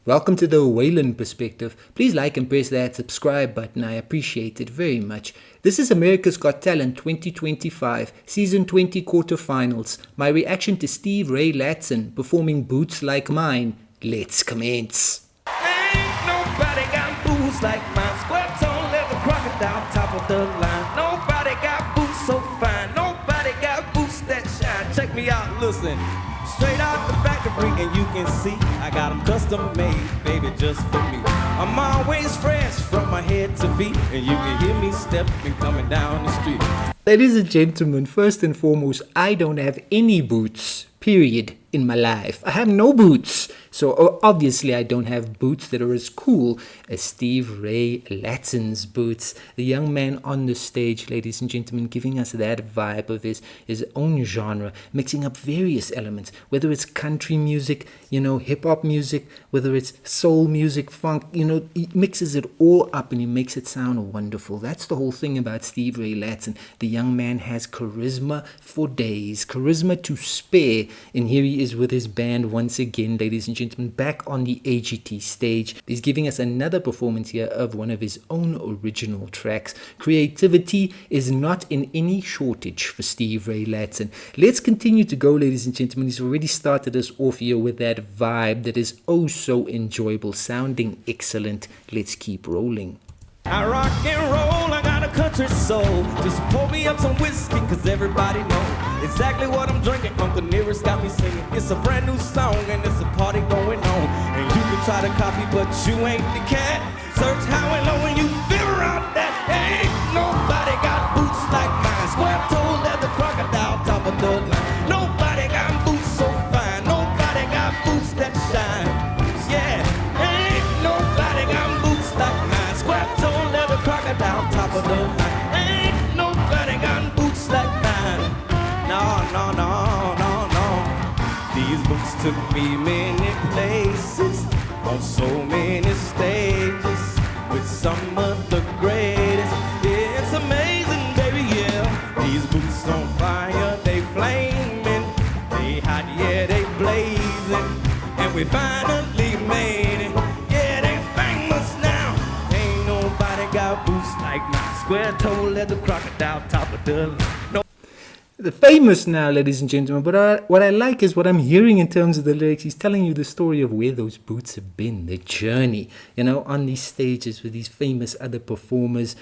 Welcome to the Waylon perspective. Please like and press that subscribe button. I appreciate it very much. This is America's Got Talent 2025, Season 20 Quarterfinals. My reaction to Ray Ladson performing Boots Like Mine. Let's commence. Ain't nobody got boots like mine. Square toe, leather crocodile, top of the line. Nobody got boots so fine. Nobody got boots that shine. Check me out, listen. Straight out the factory, and you can see I got them custom made, baby, just for me. I'm always fresh from my head to feet, and you can hear me stepping coming down the street. Ladies and gentlemen, first and foremost, I don't have any boots, period, in my life. I have no boots. So obviously I don't have boots that are as cool as Ray Ladson's boots. The young man on the stage, ladies and gentlemen, giving us that vibe of his own genre, mixing up various elements, whether it's country music, hip-hop music, whether it's soul music, funk, he mixes it all up and he makes it sound wonderful. That's the whole thing about Ray Ladson. The young man has charisma for days, charisma to spare, and here he is with his band once again, ladies and gentlemen, back on the AGT stage. He's giving us another performance here of one of his own original tracks. Creativity is not in any shortage for Ray Ladson. Let's continue to go, ladies and gentlemen. He's already started us off here with that vibe that is oh so enjoyable, sounding excellent. Let's keep rolling. I rock and roll, I got a country soul. Just pour me up some whiskey, cause everybody knows exactly what I'm drinking. Uncle Nearest got me singing. It's a brand new song and it's a party going on. And you can try to copy, but you ain't the cat. Search high and low and you figure out that ain't nobody got boots like mine. Square toe, leather crocodile, top of the line. Nobody got boots so fine. Nobody got boots that shine. Yeah, ain't nobody got boots like mine. Square toe, leather crocodile, top of the line. Ain't nobody got boots like mine. No, no, no, no, no. These boots took me many places, on so many stages, with some of the greatest. Yeah, it's amazing, baby, yeah. These boots on fire, they flaming. They hot, yeah, they blazing. And we finally made it. Yeah, they famous now. Ain't nobody got boots like mine. Square toe, leather crocodile, top of the line. No. The famous now, ladies and gentlemen, but what I like is what I'm hearing in terms of the lyrics. He's telling you the story of where those boots have been, the journey, on these stages with these famous other performers.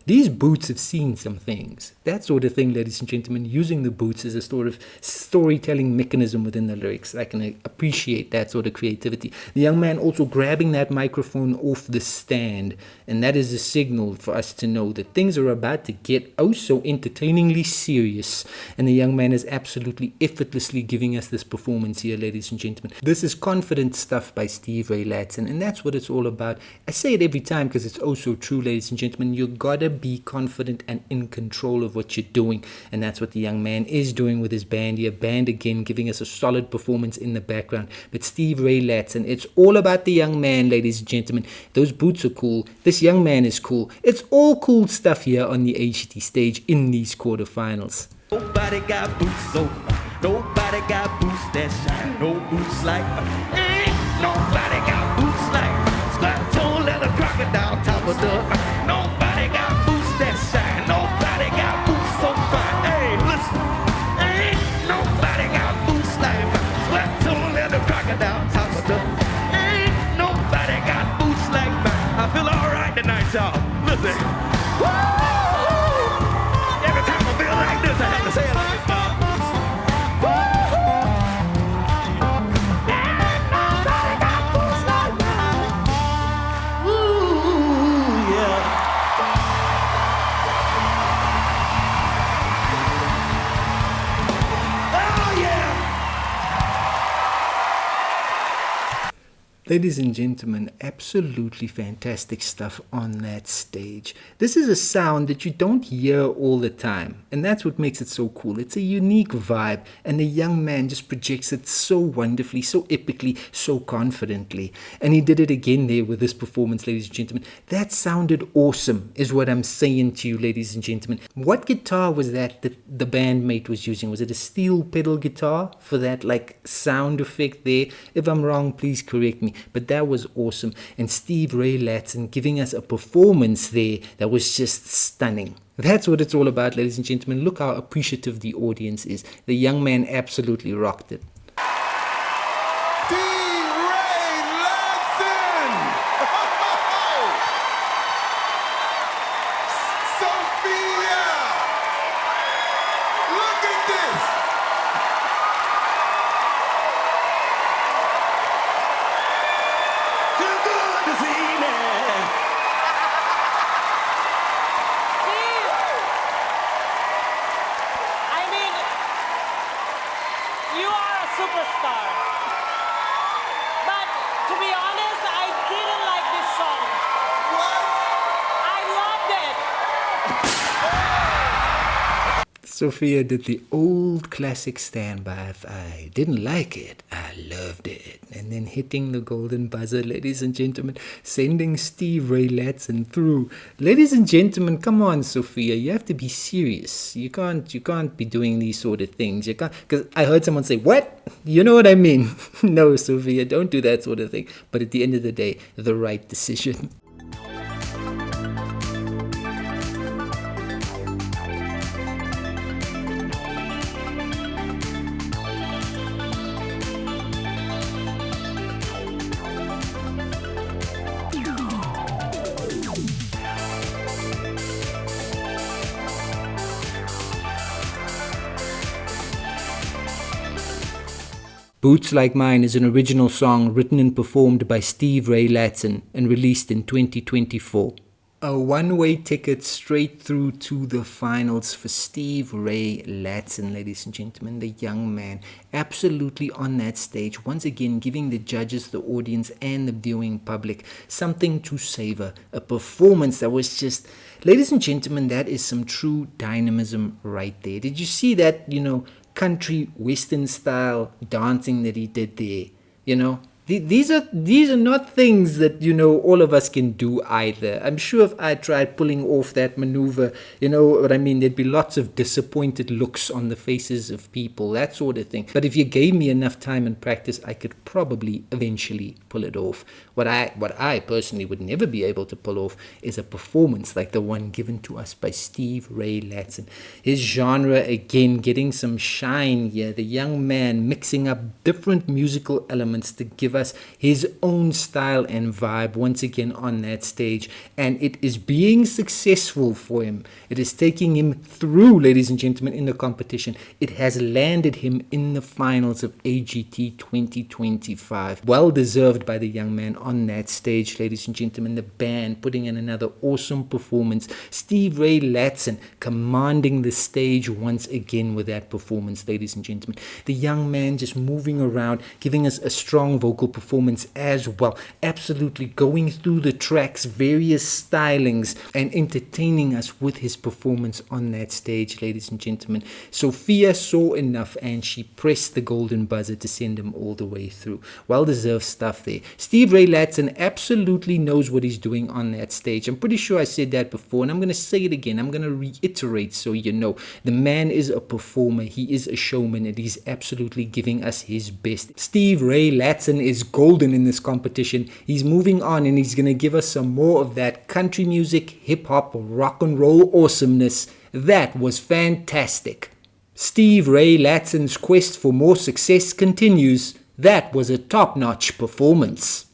These boots have seen some things. That sort of thing, ladies and gentlemen, using the boots as a sort of storytelling mechanism within the lyrics. I can appreciate that sort of creativity. The young man also grabbing that microphone off the stand, and that is a signal for us to know that things are about to get oh so entertainingly serious. And the young man is absolutely effortlessly giving us this performance here, ladies and gentlemen. This is confident stuff by Ray Ladson, and that's what it's all about. I say it every time because it's oh so true, ladies and gentlemen. You gotta be confident and in control of what you're doing, and that's what the young man is doing with his band here. Band again giving us a solid performance in the background. But Ray Ladson, it's all about the young man, ladies and gentlemen. Those boots are cool. This young man is cool. It's all cool stuff here on the AGT stage in these quarterfinals. Nobody got boots so fine. Nobody got boots that shine. No boots like mine. Ain't nobody got boots like mine. Square toe, leather crocodile, top of the line. Nobody got boots that shine. Nobody got boots so fine. Hey, listen. Ain't nobody got boots like mine. Square toe, leather crocodile, top of the line. Ain't nobody got boots like mine. I feel alright tonight, y'all. Listen. Woo! Every time I feel like this, I have to say it like this. Ain't nobody got boots like mine. Ooh, yeah. Oh, yeah. Ladies and gentlemen, absolutely fantastic stuff on that stage. This is a sound that you don't hear all the time, and that's what makes it so cool. It's a unique vibe, and the young man just projects it so wonderfully, so epically, so confidently. And he did it again there with this performance, ladies and gentlemen. That sounded awesome, is what I'm saying to you, ladies and gentlemen. What guitar was that the bandmate was using? Was it a steel pedal guitar for that sound effect there? If I'm wrong, please correct me. but that was awesome. And Steve Ray Ladson giving us a performance there that was just stunning. That's what it's all about, ladies and gentlemen. Look how appreciative the audience is. The young man absolutely rocked it. Superstar. But to be honest, I didn't like this song. What? I loved it. Sophia did the old classic standby. If I didn't like it, I loved it. And then hitting the golden buzzer, ladies and gentlemen, sending Steve Ray Ladson through. Ladies and gentlemen, come on, Sophia, you have to be serious. You can't be doing these sort of things. You can't, because I heard someone say, "What? You know what I mean?" No, Sophia, don't do that sort of thing. But at the end of the day, the right decision. Boots Like Mine is an original song written and performed by Steve Ray Ladson and released in 2024. A one-way ticket straight through to the finals for Steve Ray Ladson, ladies and gentlemen, the young man, absolutely on that stage, once again giving the judges, the audience, and the viewing public something to savor. A performance that was just, ladies and gentlemen, that is some true dynamism right there. Did you see that, country western style dancing that he did there? These are not things that all of us can do either. I'm sure if I tried pulling off that maneuver, what I mean, there'd be lots of disappointed looks on the faces of people, that sort of thing. But if you gave me enough time and practice, I could probably eventually pull it off. What I personally would never be able to pull off is a performance like the one given to us by Steve Ray Ladson. His genre again getting some shine here. The young man mixing up different musical elements to give us his own style and vibe once again on that stage, and it is being successful for him. It is taking him through, ladies and gentlemen, in the competition. It has landed him in the finals of AGT 2025. Well deserved by the young man on that stage, ladies and gentlemen. The band putting in another awesome performance. Steve Ray Ladson commanding the stage once again with that performance, ladies and gentlemen. The young man just moving around, giving us a strong vocal performance as well, absolutely going through the tracks, various stylings, and entertaining us with his performance on that stage, ladies and gentlemen. Sophia saw enough and she pressed the golden buzzer to send him all the way through. Well deserved stuff there. Steve Ray Ladson absolutely knows what he's doing on that stage. I'm pretty sure I said that before, and I'm going to say it again. I'm going to reiterate so you know. The man is a performer, he is a showman, and he's absolutely giving us his best. Steve Ray Ladson is golden in this competition. He's moving on and he's going to give us some more of that country music, hip-hop, rock and roll awesomeness. That was fantastic. Steve Ray Ladson's quest for more success continues. That was a top-notch performance.